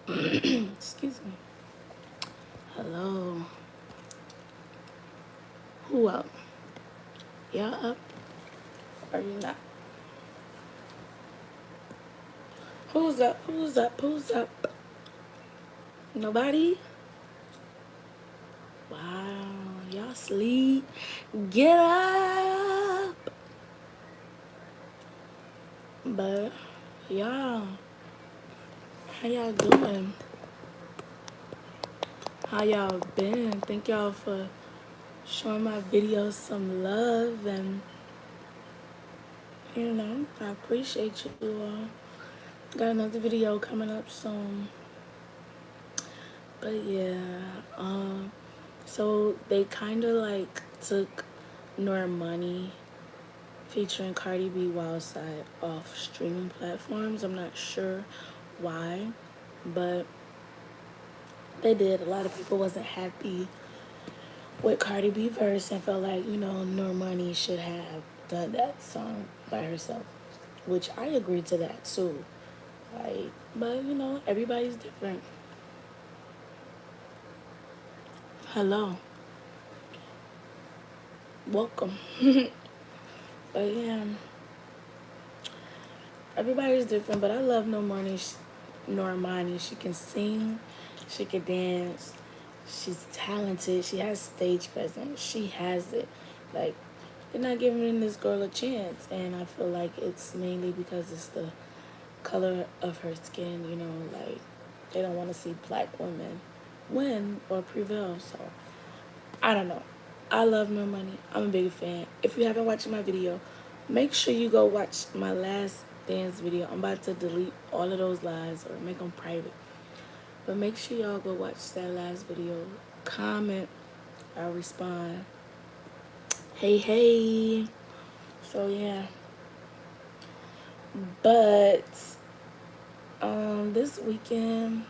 Excuse me. Hello. Who up? Y'all up? Or you not? Who's up? Who's up? Who's up? Nobody? Wow. Y'all sleep. Get up. But y'all, how y'all doing? How y'all been? Thank y'all for showing my videos some love, and I appreciate you all. Got another video coming up soon. But yeah, so they kind of like took Normani featuring Cardi B Wildside off streaming platforms. I'm not sure why, but they did. A lot of people wasn't happy with Cardi B verse and felt like, Normani should have done that song by herself, which I agree to that too. Like, but everybody's different. Hello. Welcome. But yeah, everybody's different, but I love Normani. She can sing, she can dance, she's talented, she has stage presence, she has it. Like, they're not giving this girl a chance, and I feel like it's mainly because it's the color of her skin, like, they don't want to see black women win or prevail, so I don't know. I love Normani. I'm a big fan. If you haven't watched my video, make sure you go watch my last dance video. I'm about to delete all of those lives or make them private. But make sure y'all go watch that last video. Comment. I'll respond. Hey, hey. So, yeah. But, this weekend,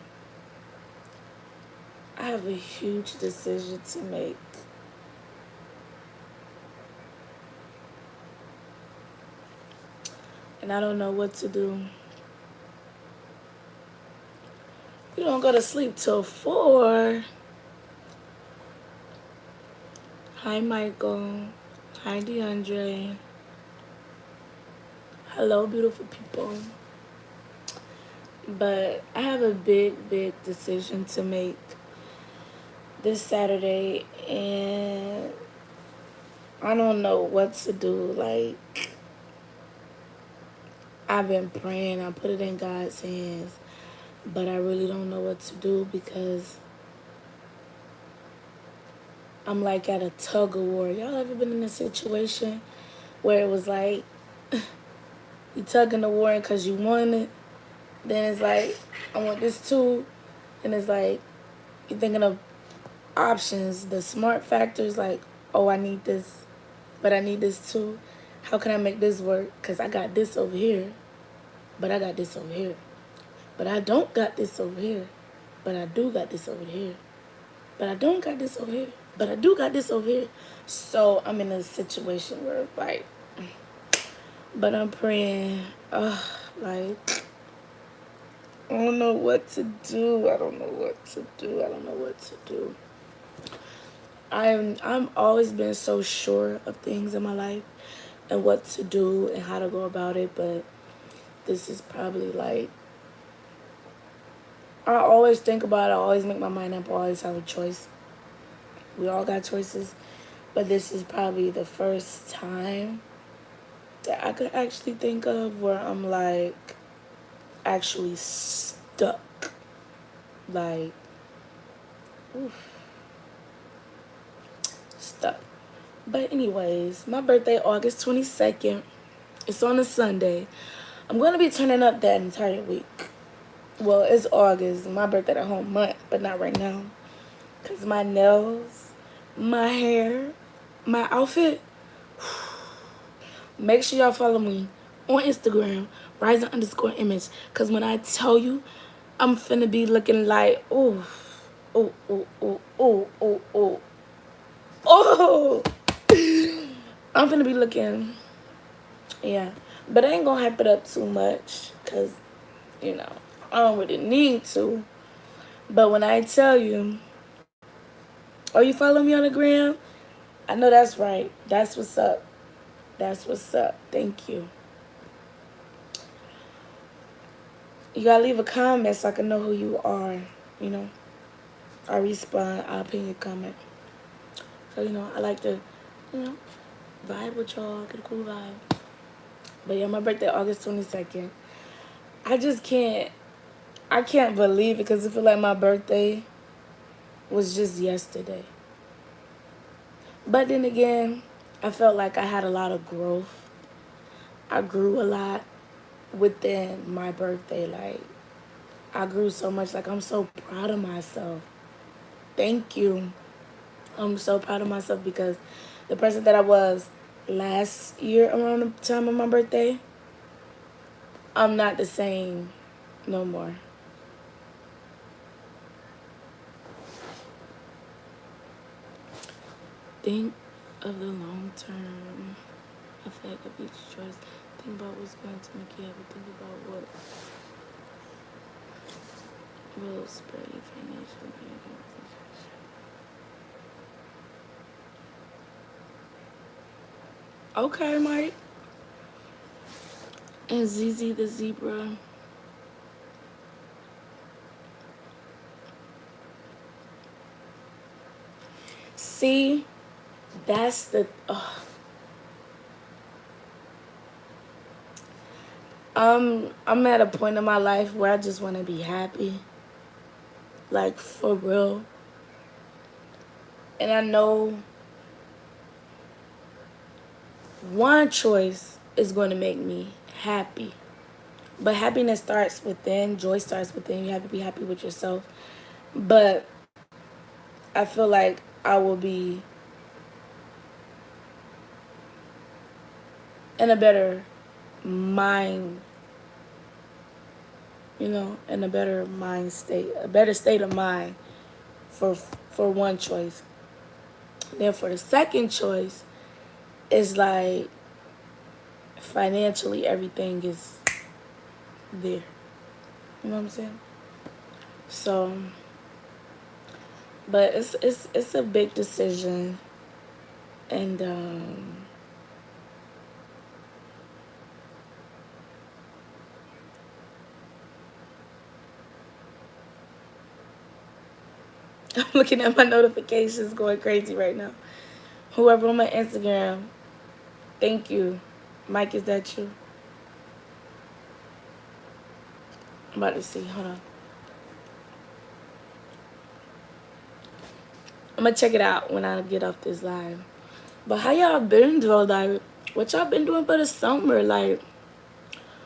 I have a huge decision to make. And I don't know what to do. You don't go to sleep till 4. Hi, Michael. Hi, DeAndre. Hello, beautiful people. But I have a big, big decision to make this Saturday, and I don't know what to do. Like, I've been praying, I put it in God's hands, but I really don't know what to do because I'm like at a tug of war. Y'all ever been in a situation where it was like you tugging the war because you want it, then it's like I want this too, and it's like you're thinking of options. The smart factor is like, oh, I need this, but I need this too. How can I make this work? Because I got this over here, but I got this over here. But I don't got this over here, but I do got this over here. But I don't got this over here, but I do got this over here. So I'm in a situation where it's like, but I'm praying, like, I don't know what to do. I don't know what to do. I don't know what to do. I'm always been so sure of things in my life and what to do and how to go about it, but this is probably like, I always think about it, I always make my mind up, I always have a choice. We all got choices, but this is probably the first time that I could actually think of where I'm like actually stuck. Like, oof. Stuck. But anyways, my birthday, August 22nd. It's on a Sunday. I'm going to be turning up that entire week. Well, it's August, my birthday the whole month, but not right now. Because my nails, my hair, my outfit. Make sure y'all follow me on Instagram, Rising_image. Because when I tell you, I'm finna be looking like, ooh, ooh, ooh, ooh, ooh, ooh, ooh. Oh, I'm finna be looking, yeah. But I ain't gonna hype it up too much because, I don't really need to. But when I tell you, oh, you follow me on the gram? I know that's right. That's what's up. That's what's up. Thank you. You gotta leave a comment so I can know who you are. You know, I respond. I'll pin your comment. So I like to, you know, vibe with y'all. Get a cool vibe. But yeah, my birthday August 22nd. I just can't. I can't believe it because I feel like my birthday was just yesterday. But then again, I felt like I had a lot of growth. I grew a lot within my birthday. Like, I grew so much. Like, I'm so proud of myself. Thank you. I'm so proud of myself because the person that I was last year around the time of my birthday, I'm not the same no more. Think of the long term effect of each choice. Think about what's going to make you happy. Think about what will spur you financially. Okay, Mike. And ZZ the Zebra. See, that's the. I'm at a point in my life where I just want to be happy. Like, for real. And I know one choice is going to make me happy. But happiness starts within. Joy starts within. You have to be happy with yourself. But I feel like I will be in a better mind, in a better mind state, a better state of mind for one choice. Then for the second choice, it's like financially everything is there. You know what I'm saying? So, but it's a big decision, and I'm looking at my notifications going crazy right now. Whoever on my Instagram, thank you. Mike, is that you? I'm about to see. Hold on. I'm gonna check it out when I get off this live. But how y'all been though? Like, what y'all been doing for the summer? Like,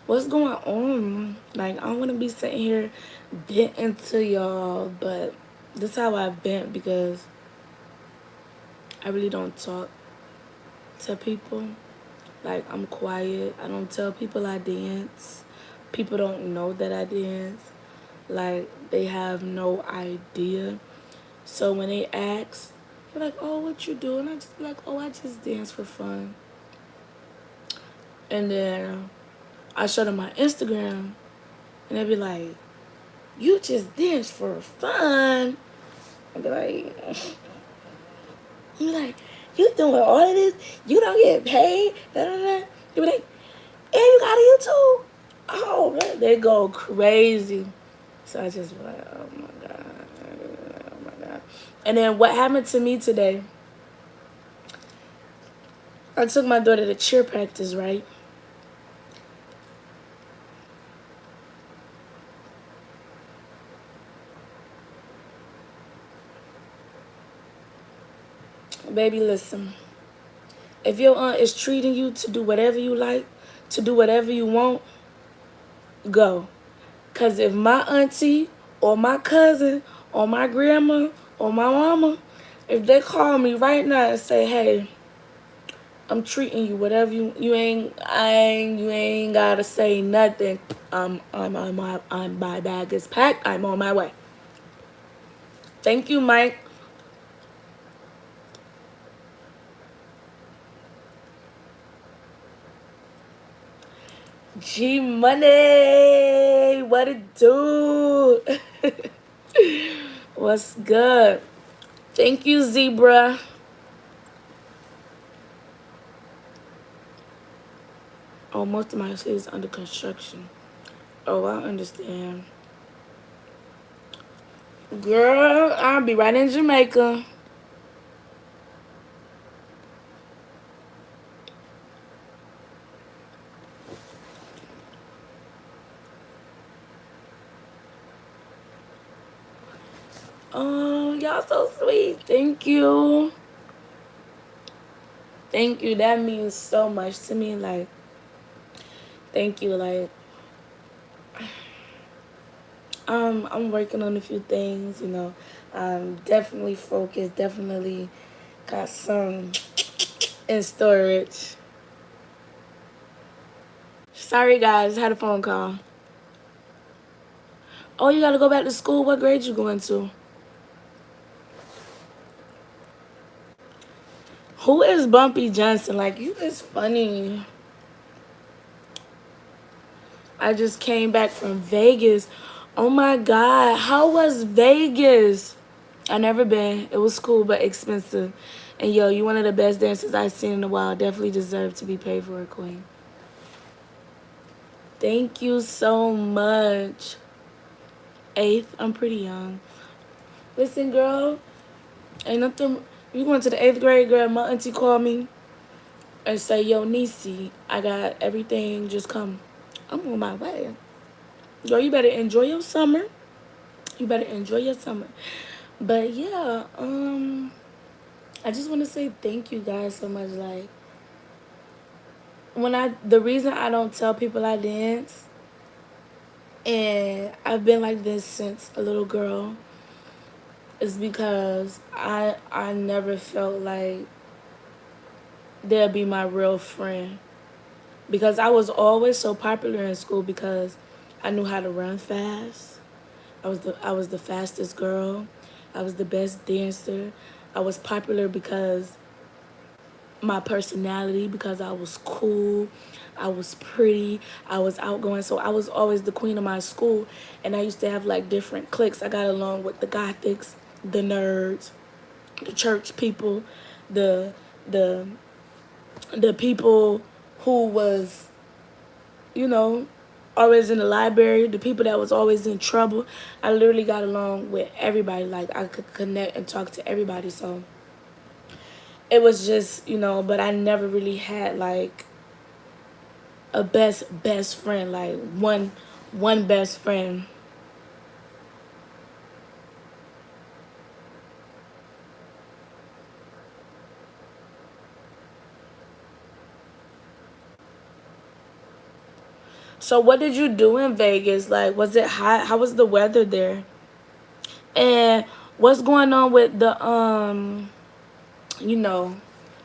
what's going on? Like, I don't want to be sitting here venting to y'all, but this is how I vent because I really don't talk to people. Like, I'm quiet. I don't tell people I dance. People don't know that I dance. Like, they have no idea. So when they ask, they're like, oh, what you doing? I just be like, oh, I just dance for fun. And then I show them my Instagram, and they be like, you just dance for fun. I'd be like, you doing all of this? You don't get paid? Da, da, da. They be like, and you got a YouTube? Oh, man. They go crazy. So I just be like, oh my God. Oh my God. And then what happened to me today, I took my daughter to cheer practice, right? Baby, listen. If your aunt is treating you to do whatever you like, to do whatever you want, go. Because if my auntie or my cousin or my grandma or my mama, if they call me right now and say, hey, I'm treating you whatever you ain't gotta say nothing. My bag is packed. I'm on my way. Thank you, Mike. G Money, what it do? What's good? Thank you, Zebra. Oh, most of my city is under construction. Oh, I understand. Girl, I'll be right in Jamaica. Oh, y'all so sweet. Thank you. Thank you. That means so much to me. Like, thank you. Like, I'm working on a few things, you know. Definitely focused, definitely got some in storage. Sorry guys, had a phone call. Oh, you gotta go back to school? What grade you going to? Who is Bumpy Johnson? Like, you is funny. I just came back from Vegas. Oh my God, how was Vegas? I never been. It was cool but expensive. And yo, you one of the best dancers I've seen in a while. Definitely deserve to be paid for a queen. Thank you so much. Eighth, I'm pretty young. Listen, girl, ain't nothing. You going to the eighth grade, girl? My auntie called me and say, "Yo, Niecy, I got everything. Just come." I'm on my way. Girl, you better enjoy your summer. You better enjoy your summer. But yeah, I just want to say thank you guys so much. Like, the reason I don't tell people I dance, and I've been like this since a little girl, is because I never felt like they'll be my real friend, because I was always so popular in school because I knew how to run fast. I was the fastest girl. I was the best dancer. I was popular because my personality, because I was cool, I was pretty, I was outgoing. So I was always the queen of my school, and I used to have like different cliques. I got along with the gothics, the nerds, the church people, the the the people who was, you know, always in the library, the people that was always in trouble. I literally got along with everybody. Like, I could connect and talk to everybody. So it was just, but I never really had like a best friend, like one best friend. So what did you do in Vegas? Like, was it hot? How was the weather there? And what's going on with the you know,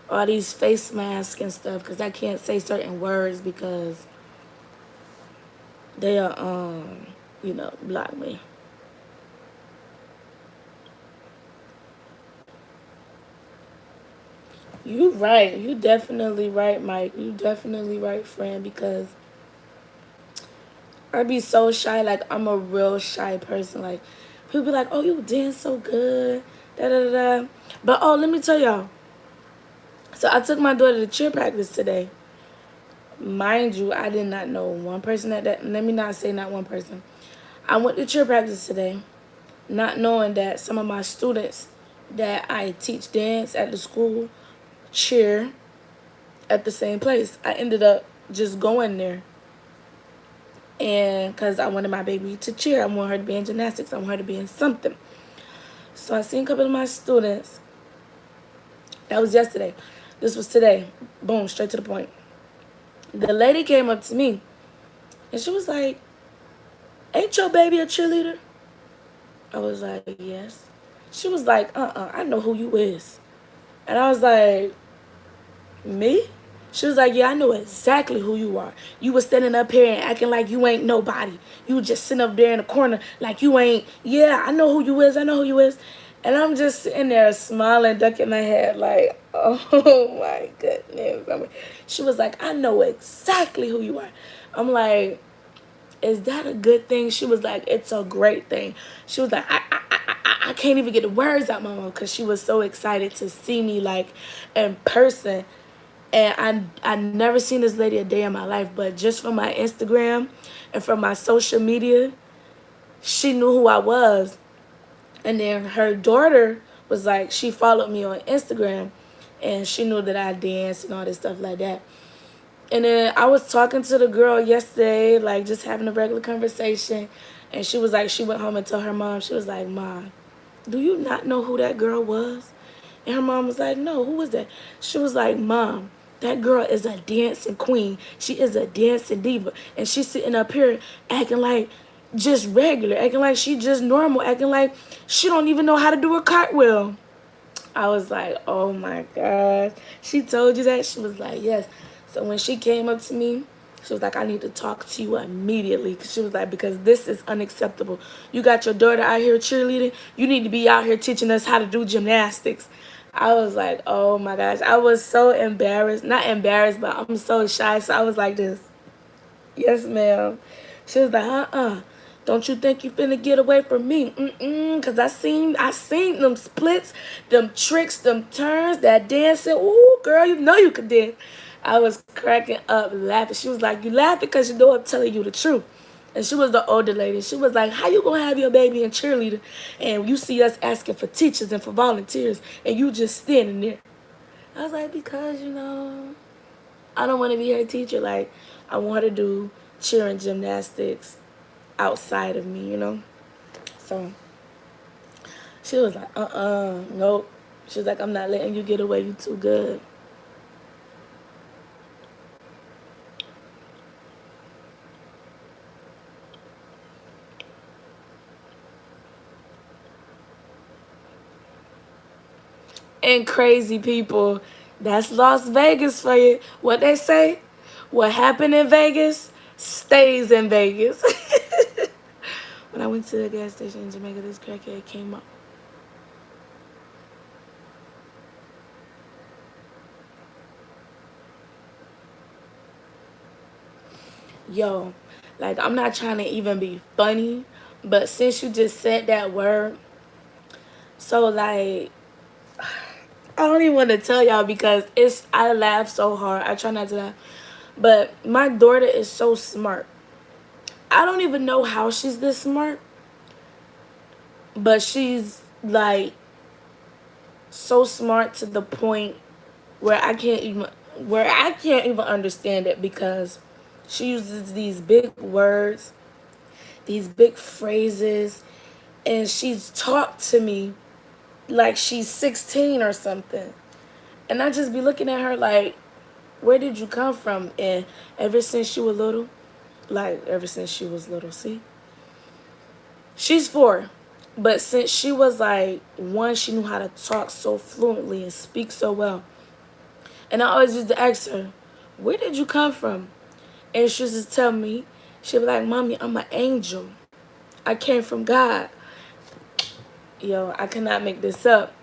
all these face masks and stuff? Because I can't say certain words because they'll block me. You right. You definitely right, Mike. You definitely right, friend, because I'd be so shy. Like, I'm a real shy person. Like, people be like, "Oh, you dance so good." Da da da da. But oh, let me tell y'all. So I took my daughter to cheer practice today. Mind you, I did not know one person at that. Let me not say not one person. I went to cheer practice today, not knowing that some of my students that I teach dance at the school cheer at the same place. I ended up just going there, and because I wanted my baby to cheer, I want her to be in gymnastics, I want her to be in something. So I seen a couple of my students. That was yesterday. This was today. Boom, straight to the point. The lady came up to me and she was like, "Ain't your baby a cheerleader?" I was like, "Yes." She was like, I know who you is. And I was like, "Me?" She was like, "Yeah, I know exactly who you are. You was standing up here and acting like you ain't nobody. You was just sitting up there in the corner like you ain't. Yeah, I know who you is. I know who you is." And I'm just sitting there smiling, ducking my head like, "Oh my goodness." She was like, "I know exactly who you are." I'm like, "Is that a good thing?" She was like, "It's a great thing." She was like, I can't even get the words out my mouth because she was so excited to see me like in person. And I never seen this lady a day in my life, but just from my Instagram and from my social media, she knew who I was. And then her daughter was like, she followed me on Instagram, and she knew that I danced and all this stuff like that. And then I was talking to the girl yesterday, like just having a regular conversation, and she was like, she went home and told her mom, she was like, Mom, do you not know who that girl was? And her mom was like, no, who was that? She was like, Mom, that girl is a dancing queen. She is a dancing diva. And she's sitting up here acting like just regular, acting like she just normal, acting like she don't even know how to do a cartwheel. I was like, oh my gosh. She told you that? She was like, yes. So when she came up to me, she was like, I need to talk to you immediately. Cause she was like, because this is unacceptable. You got your daughter out here cheerleading. You need to be out here teaching us how to do gymnastics. I was like, oh my gosh. I was so embarrassed. Not embarrassed, but I'm so shy. So I was like this. Yes, ma'am. She was like, Don't you think you finna get away from me? Cause I seen them splits, them tricks, them turns, that dancing. Ooh, girl, you know you could dance. I was cracking up laughing. She was like, you laughing because you know I'm telling you the truth. And she was the older lady. She was like, how you gonna have your baby in cheerleader and you see us asking for teachers and for volunteers and you just standing there? I was like, because, I don't want to be her teacher. Like, I want her to do cheer and gymnastics outside of me. So she was like, nope. She was like, I'm not letting you get away. You too good. And crazy people, that's Las Vegas for you. What they say? What happened in Vegas stays in Vegas. When I went to the gas station in Jamaica, this crackhead came up. Yo, like, I'm not trying to even be funny, but since you just said that word, so like, I don't even want to tell y'all because I laugh so hard. I try not to laugh. But my daughter is so smart. I don't even know how she's this smart, but she's like so smart to the point where I can't even understand it because she uses these big words, these big phrases, and she's talked to me like she's 16 or something. And I just be looking at her like, where did you come from? And ever since she was little, see? She's 4. But since she was like 1, she knew how to talk so fluently and speak so well. And I always used to ask her, where did you come from? And she used to tell me, she'd be like, Mommy, I'm an angel. I came from God. Yo, I cannot make this up.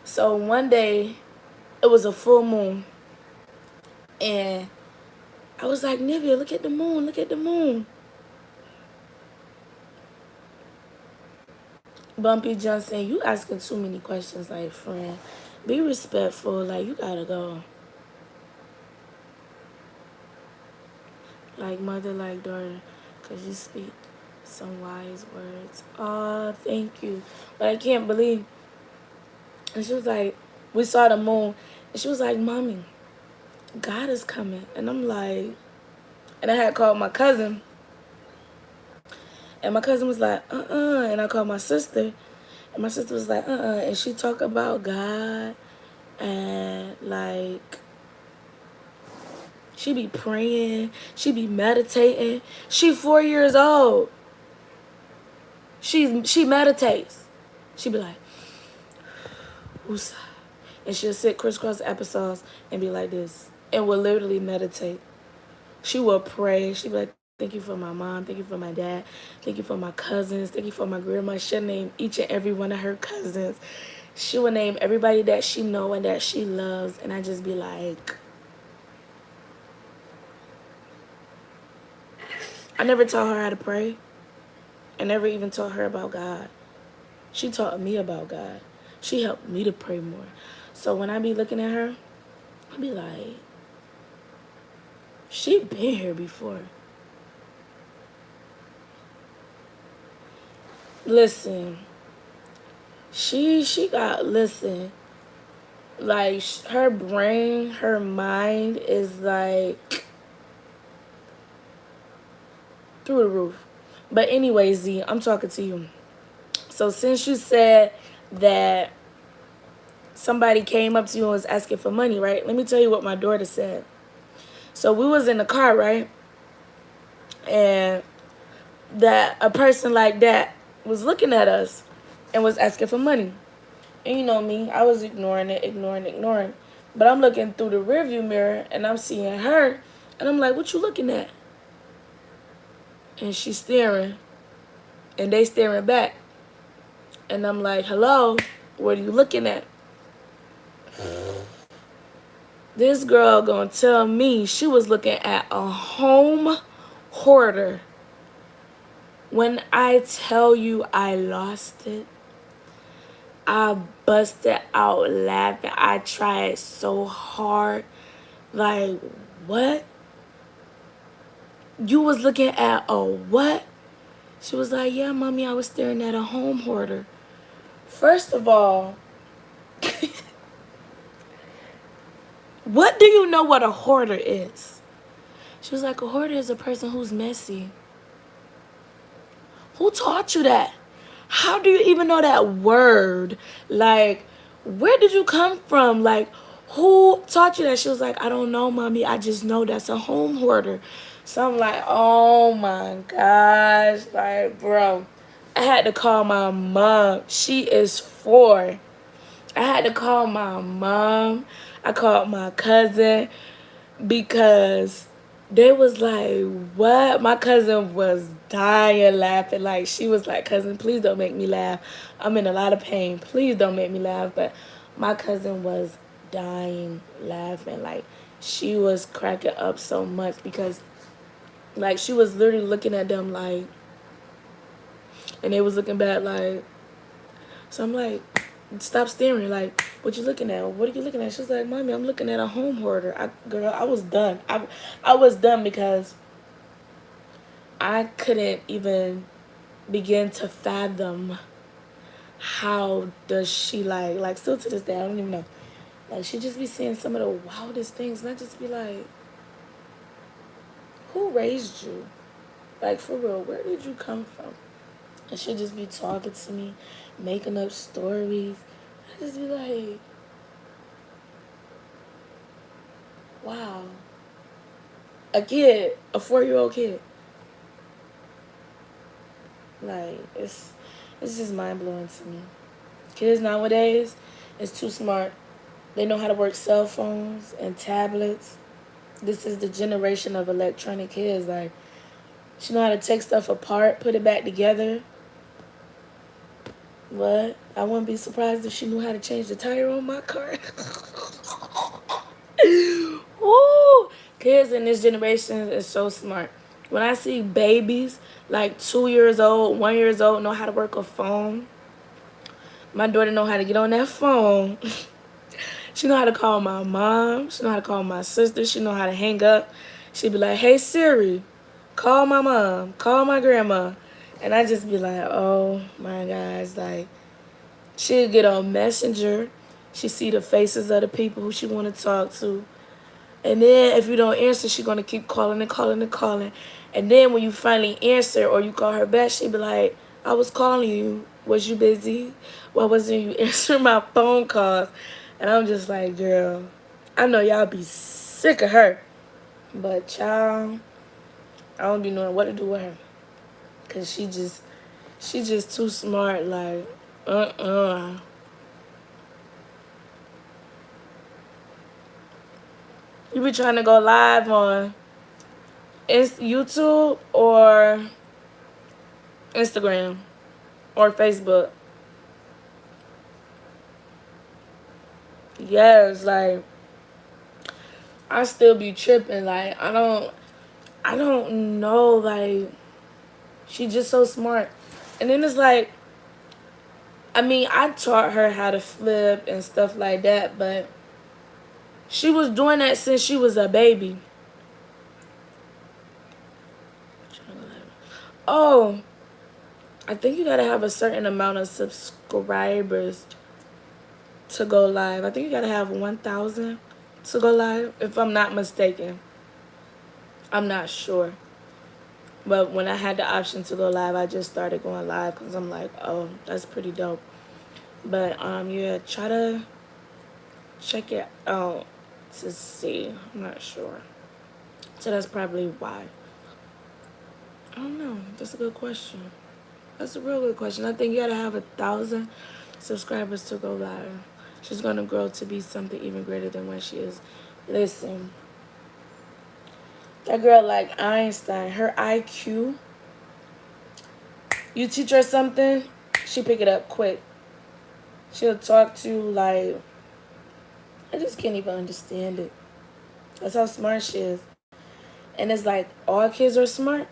So one day, it was a full moon. And I was like, Nivea, look at the moon, look at the moon. Bumpy Johnson, you asking too many questions, like, friend. Be respectful, like, you gotta go. Like mother, like daughter, because you speak some wise words. Oh, thank you. But I can't believe. And she was like, we saw the moon. And she was like, Mommy, God is coming. And I'm like, and I had called my cousin. And my cousin was like, And I called my sister. And my sister was like, And she talked about God. And like, she be praying. She be meditating. She 4 years old. She meditates. She be like, Woosah. And she'll sit crisscross episodes and be like this. And will literally meditate. She will pray. She'll be like, thank you for my mom. Thank you for my dad. Thank you for my cousins. Thank you for my grandma. She'll name each and every one of her cousins. She will name everybody that she know and that she loves. And I just be like, I never taught her how to pray. I never even taught her about God. She taught me about God. She helped me to pray more. So when I be looking at her, I be like, she been here before. Listen, she got, listen, like her brain, her mind is like through the roof. But anyway, Z, I'm talking to you. So since you said that somebody came up to you and was asking for money, right? Let me tell you what my daughter said. So we was in the car, right? And that a person like that was looking at us and was asking for money. And you know me, I was ignoring it. But I'm looking through the rearview mirror and I'm seeing her and I'm like, what you looking at? And she's staring and they staring back. And I'm like, hello, what are you looking at? This girl gonna tell me she was looking at a home hoarder. When I tell you I lost it, I busted out laughing. I tried so hard. Like, what? You was looking at a what? She was like, yeah, mommy, I was staring at a home hoarder. First of all, what do you know what a hoarder is? She was like, a hoarder is a person who's messy. Who taught you that? How do you even know that word? Like, where did you come from? Like, who taught you that? She was like, I don't know, mommy. I just know that's a home hoarder. So I'm like, oh my gosh. Like, bro, I had to call my mom. She is 4. I had to call my mom. I called my cousin because they was like, what? My cousin was dying laughing. Like, she was like, cousin, please don't make me laugh. I'm in a lot of pain. Please don't make me laugh. But my cousin was dying laughing. Like, she was cracking up so much because, like, she was literally looking at them like, and they was looking back like, so I'm like, stop staring. Like, what you looking at? What are you looking at? She was like, mommy, I'm looking at a home hoarder. Girl, I was done. I was done because I couldn't even begin to fathom how does she like still to this day, I don't even know. Like, she just be saying some of the wildest things and I just be like, who raised you? Like, for real, where did you come from? And she'll just be talking to me, making up stories. I just be like, wow. A kid, a 4-year-old kid. Like, it's just mind-blowing to me. Kids nowadays is too smart. They know how to work cell phones and tablets. This is the generation of electronic kids. Like, she know how to take stuff apart, put it back together. What? I wouldn't be surprised if she knew how to change the tire on my car. Woo! Kids in this generation is so smart. When I see babies like 2 years old, 1 years old, know how to work a phone. My daughter know how to get on that phone. She know how to call my mom. She know how to call my sister. She know how to hang up. She be like, hey, Siri, call my mom. Call my grandma. And I just be like, oh, my gosh. Like, she'll get on Messenger. She see the faces of the people who she want to talk to. And then if you don't answer, she going to keep calling and calling and calling. And then when you finally answer or you call her back, she be like, I was calling you. Was you busy? Why wasn't you answering my phone calls? And I'm just like, girl, I know y'all be sick of her. But, child, I don't be knowing what to do with her. Because she just too smart. Like, You be trying to go live on YouTube or Instagram or Facebook. Yes, like, I still be tripping. Like, I don't know. Like, she just so smart. And then it's like, I mean, I taught her how to flip and stuff like that, but she was doing that since she was a baby. Oh, I think you gotta have a certain amount of subscribers to go live. I think you gotta have 1,000 to go live, if I'm not mistaken. I'm not sure. But when I had the option to go live, I just started going live because I'm like, oh, that's pretty dope. But yeah, try to check it out to see. I'm not sure. So that's probably why. I don't know. That's a good question. That's a real good question. I think you gotta have 1,000 subscribers to go live. She's gonna grow to be something even greater than what she is. Listen, that girl like Einstein, her IQ, you teach her something, she pick it up quick. She'll talk to you like, I just can't even understand it. That's how smart she is. And it's like all kids are smart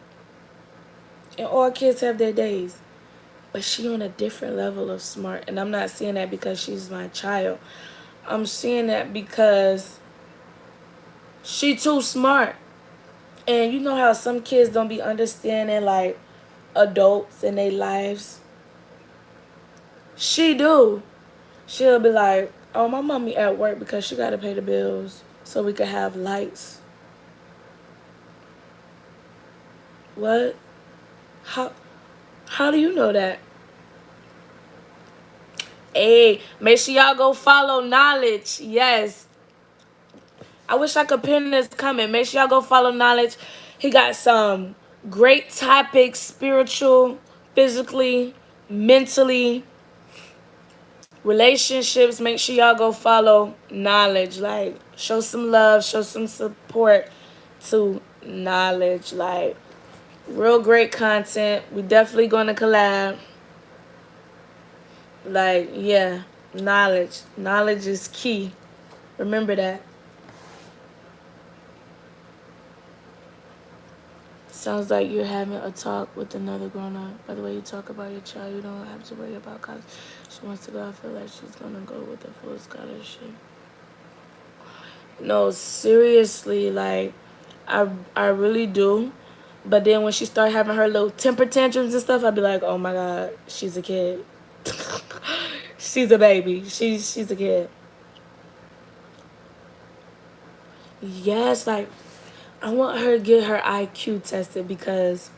and all kids have their days. But she on a different level of smart. And I'm not saying that because she's my child. I'm saying that because she too smart. And you know how some kids don't be understanding like adults in their lives? She do. She'll be like, oh, my mommy at work because she got to pay the bills so we could have lights. What? How do you know that? Hey, make sure y'all go follow Knowledge. Yes. I wish I could pin this comment. Make sure y'all go follow Knowledge. He got some great topics, spiritual, physically, mentally, relationships. Make sure y'all go follow Knowledge. Like, show some love, show some support to Knowledge. Like, real great content. We definitely gonna collab. Like, yeah, knowledge. Knowledge is key. Remember that. Sounds like you're having a talk with another grown-up. By the way you talk about your child, you don't have to worry about college. She wants to go. I feel like she's gonna go with a full scholarship. No, seriously, like, I really do. But then when she start having her little temper tantrums and stuff, I'd be like, oh my God, she's a kid. She's a baby. She's a kid. Yes, like, I want her to get her IQ tested because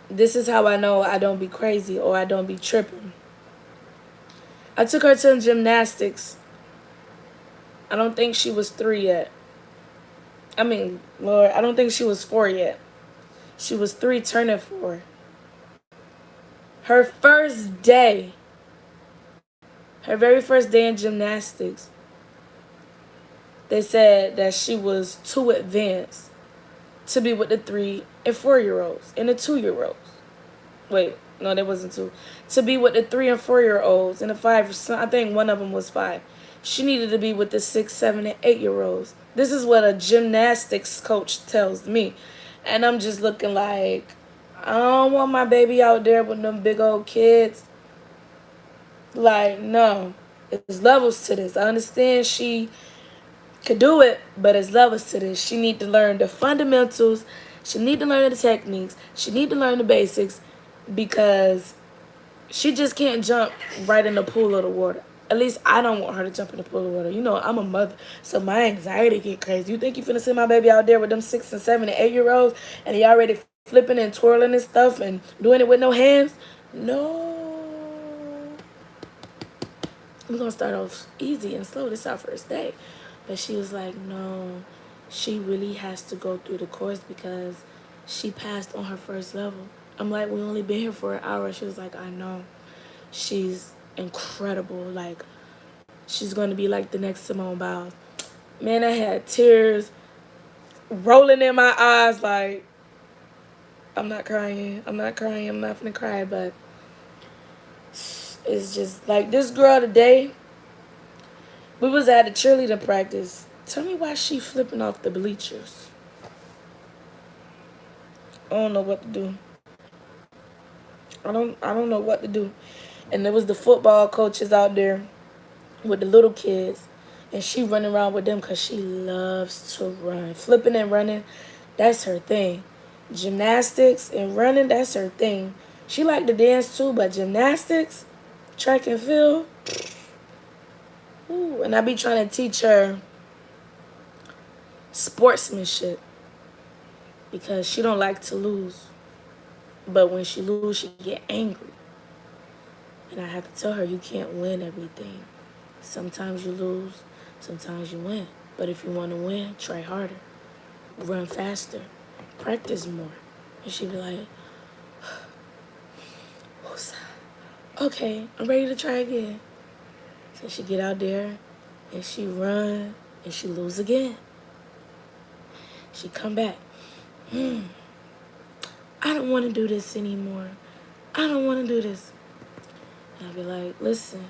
this is how I know I don't be crazy or I don't be tripping. I took her to gymnastics. I don't think she was 3 yet. I mean, Lord, I don't think she was 4 yet. She was 3 turning 4. Her first day, her very first day in gymnastics, they said that she was too advanced to be with the 3 and 4-year-olds and the 2-year-olds. Wait, no, that wasn't 2. To be with the 3 and 4-year-olds and the 5, I think one of them was 5. She needed to be with the 6, 7, and 8-year-olds. This is what a gymnastics coach tells me. And I'm just looking like, I don't want my baby out there with them big old kids. Like, no. There's levels to this. I understand she could do it, but there's levels to this. She need to learn the fundamentals. She need to learn the techniques. She need to learn the basics because she just can't jump right in the pool of the water. At least I don't want her to jump in the pool of water. You know, I'm a mother, so my anxiety get crazy. You think you finna send my baby out there with them 6 and 7 and 8-year-olds and he already flipping and twirling and stuff and doing it with no hands? No. We're gonna start off easy and slow. This is our first day. But she was like, no, she really has to go through the course because she passed on her first level. I'm like, we only been here for an hour. She was like, I know. She's incredible. Like, she's going to be like the next Simone Biles. Man, I had tears rolling in my eyes. Like, I'm not crying. I'm not crying. I'm not going to cry. But it's just like this girl today, we was at a cheerleading practice. Tell me why she flipping off the bleachers. I don't know what to do. I don't know what to do. And there was the football coaches out there with the little kids, and she running around with them because she loves to run. Flipping and running, that's her thing. Gymnastics and running, that's her thing. She like to dance too, but gymnastics, track and field, ooh. And I be trying to teach her sportsmanship because she don't like to lose. But when she lose, she get angry. And I have to tell her, you can't win everything. Sometimes you lose, sometimes you win. But if you want to win, try harder, run faster, practice more. And she'd be like, okay, I'm ready to try again. So she get out there and she run and she lose again. She come back. I don't want to do this anymore. I don't want to do this. And I'd be like, listen,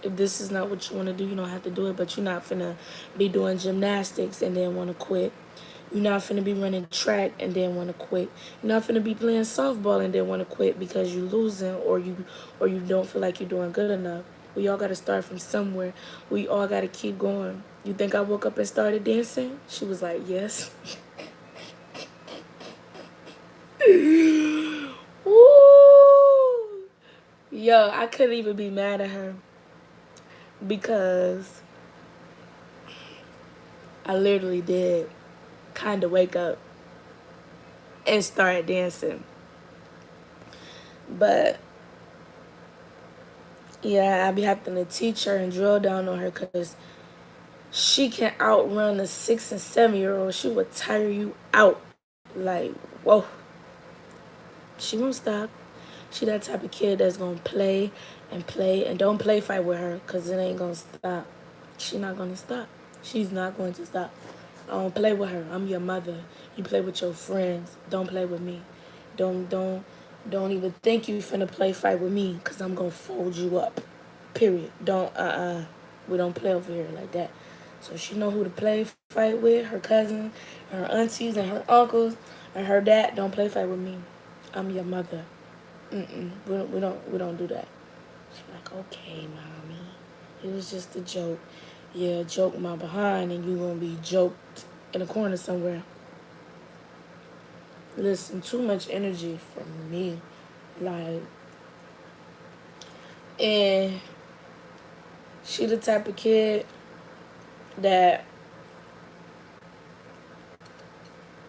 if this is not what you want to do, you don't have to do it, but you're not finna be doing gymnastics and then want to quit. You're not finna be running track and then want to quit. You're not finna be playing softball and then want to quit because you're losing or you don't feel like you're doing good enough. We all got to start from somewhere. We all got to keep going. You think I woke up and started dancing? She was like, yes. Woo! Yo, I couldn't even be mad at her because I literally did kind of wake up and start dancing. But yeah, I be having to teach her and drill down on her because she can outrun a 6 and 7-year-old. She would tire you out. Like, whoa. She won't stop. She that type of kid that's going to play and don't play fight with her because it ain't going to stop. She not going to stop. She's not going to stop. I don't play with her. I'm your mother. You play with your friends. Don't play with me. Don't even think you finna play fight with me because I'm going to fold you up. Period. We don't play over here like that. So she know who to play fight with. Her cousins, her aunties, and her uncles, and her dad. Don't play fight with me. I'm your mother. We don't do that. She's like, okay, mommy. It was just a joke. Yeah, joke my behind and you gonna be joked in a corner somewhere. Listen, too much energy from me. Like, and she the type of kid that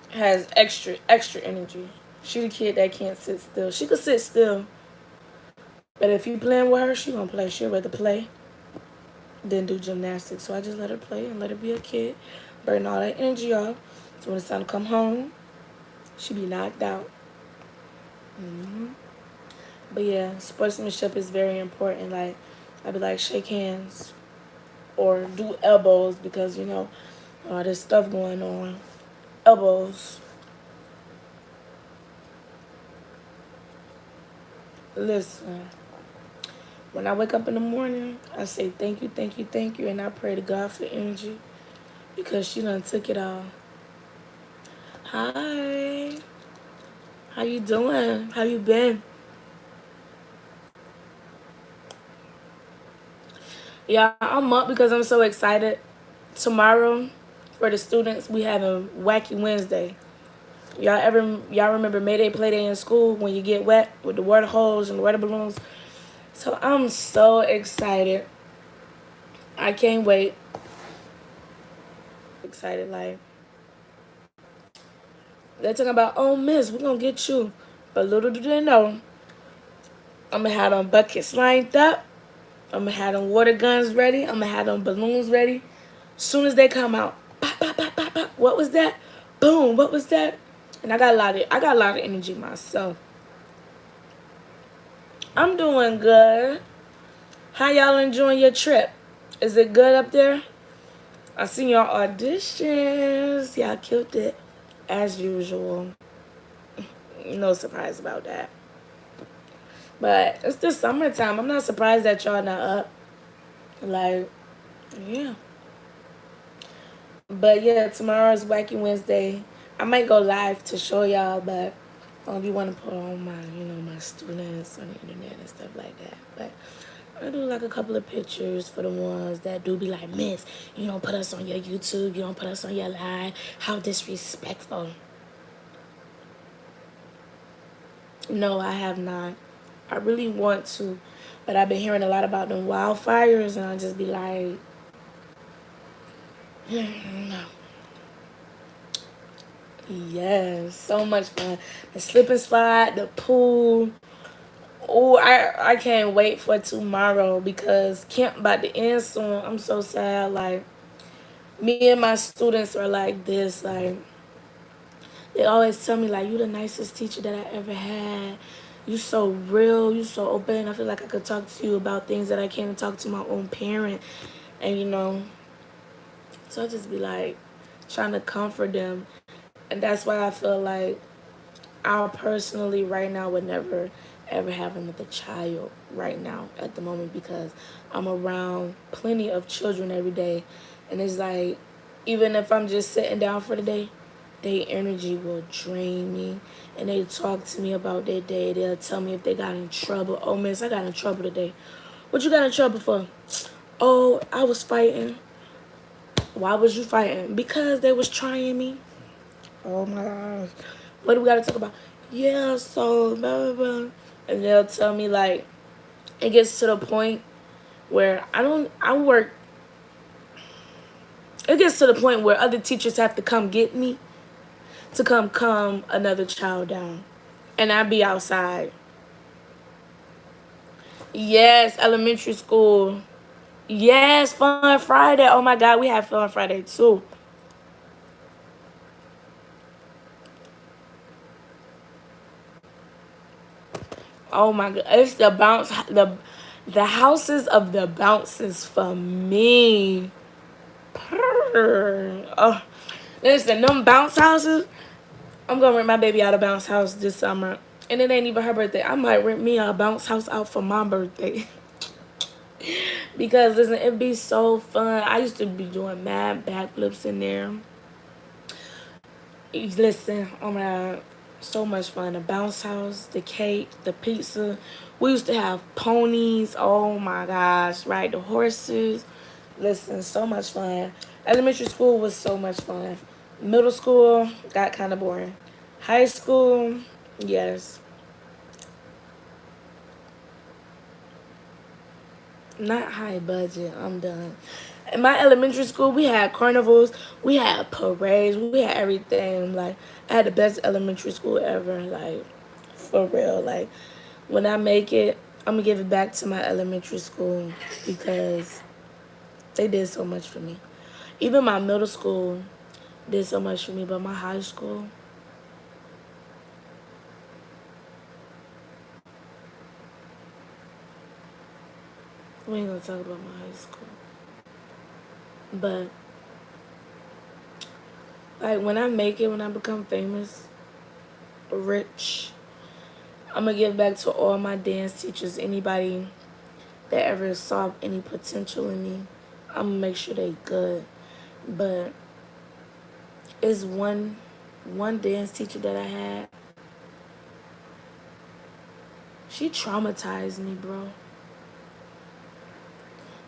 has extra energy. She the kid that can't sit still. She could sit still, but if you playing with her, she gonna play. She'll rather play than do gymnastics. So I just let her play and let her be a kid, burn all that energy off. So when it's time to come home, she be knocked out. But yeah, sportsmanship is very important. Like, I'd be like, shake hands or do elbows because, you know, all this stuff going on. Elbows. Listen, when I wake up in the morning, I say thank you, thank you, thank you, and I pray to God for energy because she done took it all. Hi. How you doing? How you been? Yeah, I'm up because I'm so excited. Tomorrow, for the students, we having Wacky Wednesday. Y'all remember Mayday Playday in school when you get wet with the water hose and the water balloons? So I'm so excited. I can't wait. Excited, like they're talking about, oh miss, we're gonna get you. But little do they know, I'm gonna have them buckets lined up. I'm gonna have them water guns ready. I'm gonna have them balloons ready. Soon as they come out, pop, pop, pop, pop, pop. What was that? Boom. What was that? And I got a lot of energy myself. I'm doing good. How y'all enjoying your trip? Is it good up there? I seen your auditions. Y'all killed it as usual. No surprise about that. But it's the summertime. I'm not surprised that y'all not up. Like, yeah. But yeah, tomorrow's Wacky Wednesday. I might go live to show y'all, but I don't be want to put on my, my students on the internet and stuff like that. But I do like a couple of pictures for the ones that do be like, Miss, you don't put us on your YouTube, you don't put us on your live. How disrespectful. No, I have not. I really want to, but I've been hearing a lot about them wildfires, and I just be like, no. Yes, so much fun. The slip and slide, the pool. Oh, I can't wait for tomorrow because camp about to end soon. I'm so sad. Like, me and my students are like this. Like, they always tell me, like, you the nicest teacher that I ever had. You so real. You so open. I feel like I could talk to you about things that I can't talk to my own parent. And, so I just be like trying to comfort them. And that's why I feel like I personally right now would never ever have another child right now at the moment because I'm around plenty of children every day. And it's like, even if I'm just sitting down for the day, their energy will drain me. And they talk to me about their day. They'll tell me if they got in trouble. Oh, miss, I got in trouble today. What you got in trouble for? Oh, I was fighting. Why was you fighting? Because they was trying me. Oh my gosh. What do we gotta talk about? Yeah, so blah blah blah. And they'll tell me like it gets to the point where I work it gets to the point where other teachers have to come get me to come calm another child down. And I be outside. Yes, elementary school. Yes, Fun Friday. Oh my God, we have Fun Friday too. Oh my God, it's the houses of the bounces for me. Oh, listen, them bounce houses. I'm gonna rent my baby out a bounce house this summer, and it ain't even her birthday. I might rent me a bounce house out for my birthday. Because listen, it'd be so fun. I used to be doing mad backflips in there. Listen, oh my God, so much fun. The bounce house, the cake, the pizza. We used to have ponies. Oh my gosh, right? The horses. Listen, so much fun. Elementary school was so much fun. Middle school got kind of boring. High school, yes. Not high budget. I'm done. In my elementary school, we had carnivals, we had parades, we had everything. Like, I had the best elementary school ever. Like, for real. Like, when I make it, I'm gonna give it back to my elementary school because they did so much for me. Even my middle school did so much for me, but my high school, we ain't gonna talk about my high school. But like when I make it, when I become famous, rich, I'm gonna give back to all my dance teachers, anybody that ever saw any potential in me. I'm gonna make sure they good. But it's one dance teacher that I had. She traumatized me, bro.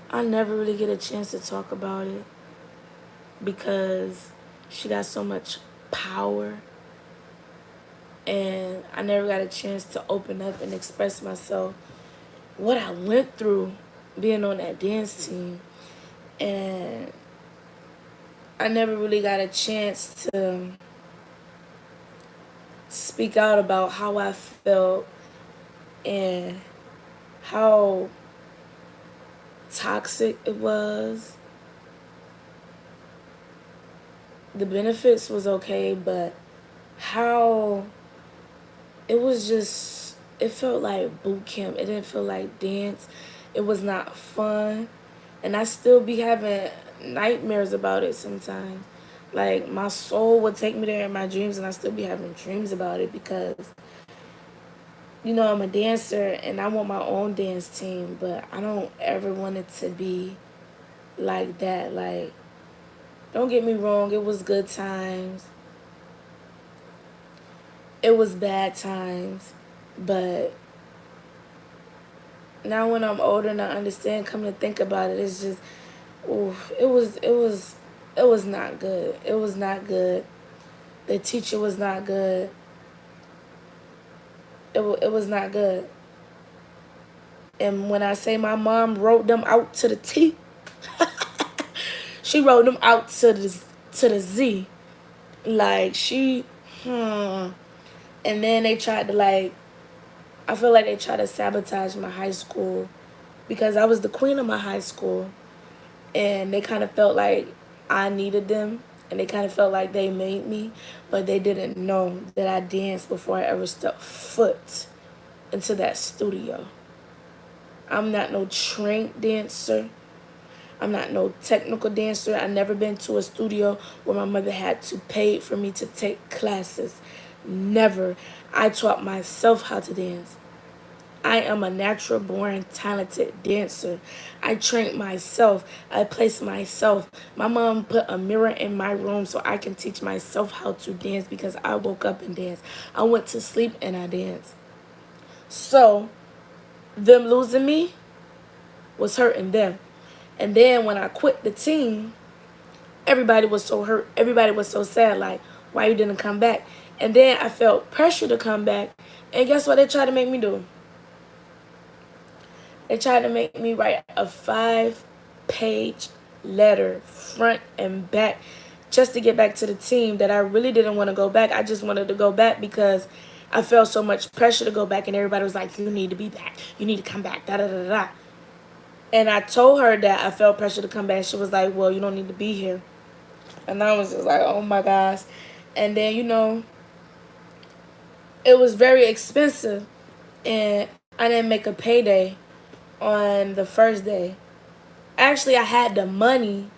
I never really get a chance to talk about it because she got so much power, and I never got a chance to open up and express myself, what I went through being on that dance team. And I never really got a chance to speak out about how I felt and how toxic it was. The benefits was okay, but how it was just, it felt like boot camp. It didn't feel like dance. It was not fun. And I still be having nightmares about it sometimes. Like, my soul would take me there in my dreams, and I still be having dreams about it because, I'm a dancer and I want my own dance team, but I don't ever want it to be like that. Like, don't get me wrong, it was good times, it was bad times, but now when I'm older and I understand, come to think about it, it's just, ooh, it was not good. It was not good. The teacher was not good. It was not good. And when I say my mom wrote them out to the T, she wrote them out to the Z. Like hmm. And then they tried to I feel like they tried to sabotage my high school because I was the queen of my high school, and they kind of felt like I needed them, and they kind of felt like they made me, but they didn't know that I danced before I ever stepped foot into that studio. I'm not no trained dancer. I'm not no technical dancer. I never been to a studio where my mother had to pay for me to take classes. Never. I taught myself how to dance. I am a natural born talented dancer. I trained myself. I placed myself. My mom put a mirror in my room so I can teach myself how to dance because I woke up and danced. I went to sleep and I danced. So, them losing me was hurting them. And then when I quit the team, everybody was so hurt. Everybody was so sad, like, why you didn't come back? And then I felt pressure to come back. And guess what they tried to make me do? They tried to make me write a 5-page letter, front and back, just to get back to the team that I really didn't want to go back. I just wanted to go back because I felt so much pressure to go back, and everybody was like, you need to be back. You need to come back, da-da-da-da. And I told her that I felt pressure to come back. She was like, well, you don't need to be here. And I was just like, oh my gosh. And then, it was very expensive. And I didn't make a payday on the first day. Actually, I had the money.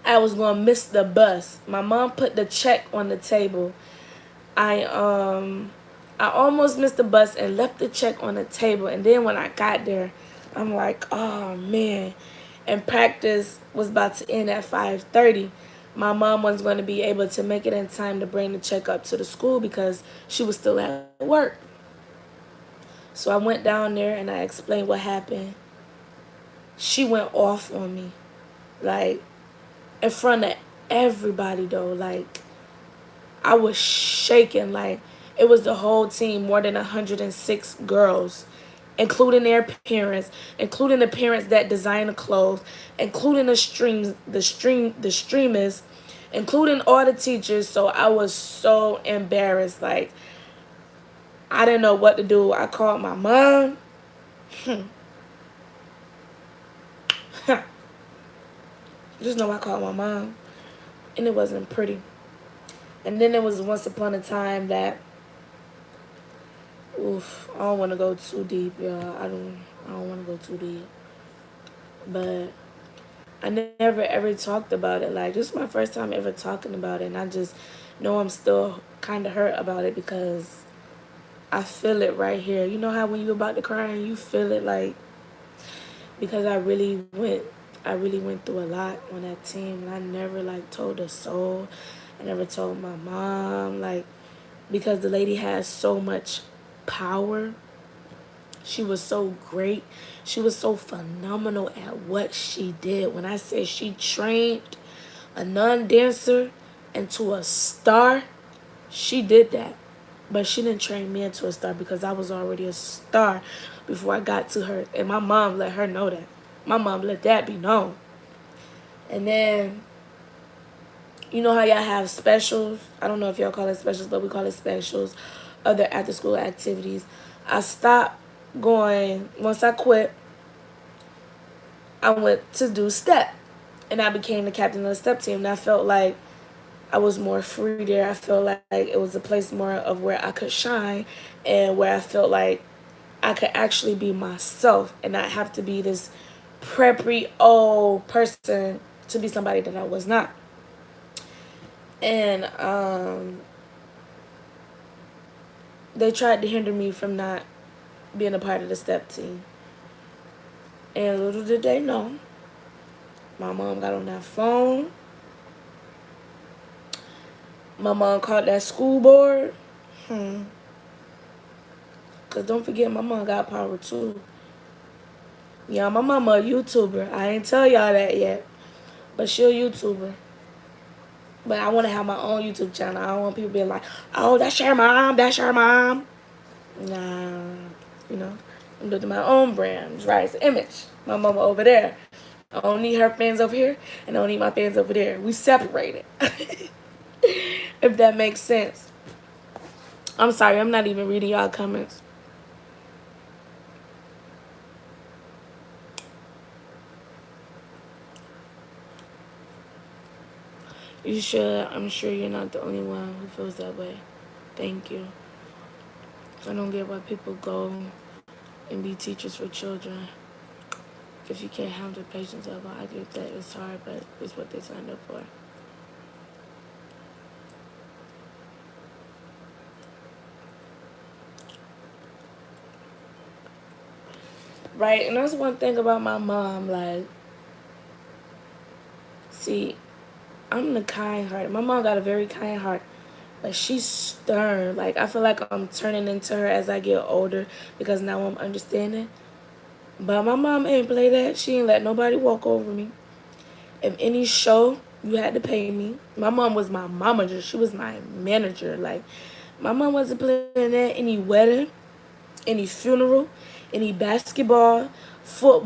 I was going to miss the bus. My mom put the check on the table. I almost missed the bus and left the check on the table. And then when I got there, I'm like, oh man. And practice was about to end at 5:30. My mom wasn't going to be able to make it in time to bring the check up to the school because she was still at work. So I went down there and I explained what happened. She went off on me, like, in front of everybody though. Like, I was shaking. Like, it was the whole team, more than 106 girls, including their parents, including the parents that design the clothes, including the streamers, including all the teachers. So I was so embarrassed. Like, I didn't know what to do. I called my mom. Just know I called my mom, and it wasn't pretty. And then there was once upon a time that, oof, I don't want to go too deep, y'all. I don't want to go too deep. But I never ever talked about it. Like, this is my first time ever talking about it, and I just know I'm still kind of hurt about it because I feel it right here. You know how when you're about to cry and you feel it, like, because I really went through a lot on that team, and I never like told a soul. I never told my mom, like, because the lady has so much power. She was so great. She was so phenomenal at what she did. When I say she trained a non-dancer into a star, she did that. But she didn't train me into a star because I was already a star before I got to her. And my mom let her know that. My mom let that be known. And then, you know how y'all have specials? I don't know if y'all call it specials, but we call it specials. Other after school activities. I stopped going. Once I quit, I went to do step. And I became the captain of the step team. And I felt like I was more free there. I felt like it was a place more of where I could shine, and where I felt like I could actually be myself and not have to be this preppy old person to be somebody that I was not. And they tried to hinder me from not being a part of the step team. And little did they know, my mom got on that phone. My mom called that school board. Because don't forget, my mom got power too. Yeah, my mama a YouTuber. I ain't tell y'all that yet, but she a YouTuber. But I want to have my own YouTube channel. I don't want people being like, "Oh, that's your mom. That's your mom." Nah, you know, I'm building my own brand, right? It's an image. My mama over there. I don't need her fans over here, and I don't need my fans over there. We separated. If that makes sense. I'm sorry, I'm not even reading y'all comments. You should. I'm sure you're not the only one who feels that way. Thank you. I don't get why people go and be teachers for children if you can't handle the patience level. I get that it's hard, but it's what they signed up for. Right, and that's one thing about my mom. Like, see, I'm the kind hearted. My mom got a very kind heart, but she's stern. Like, I feel like I'm turning into her as I get older because now I'm understanding. But my mom ain't play that. She ain't let nobody walk over me. If any show, you had to pay me. My mom was my momager. She was my manager. Like, my mom wasn't playing that. Any wedding, any funeral, any basketball, football.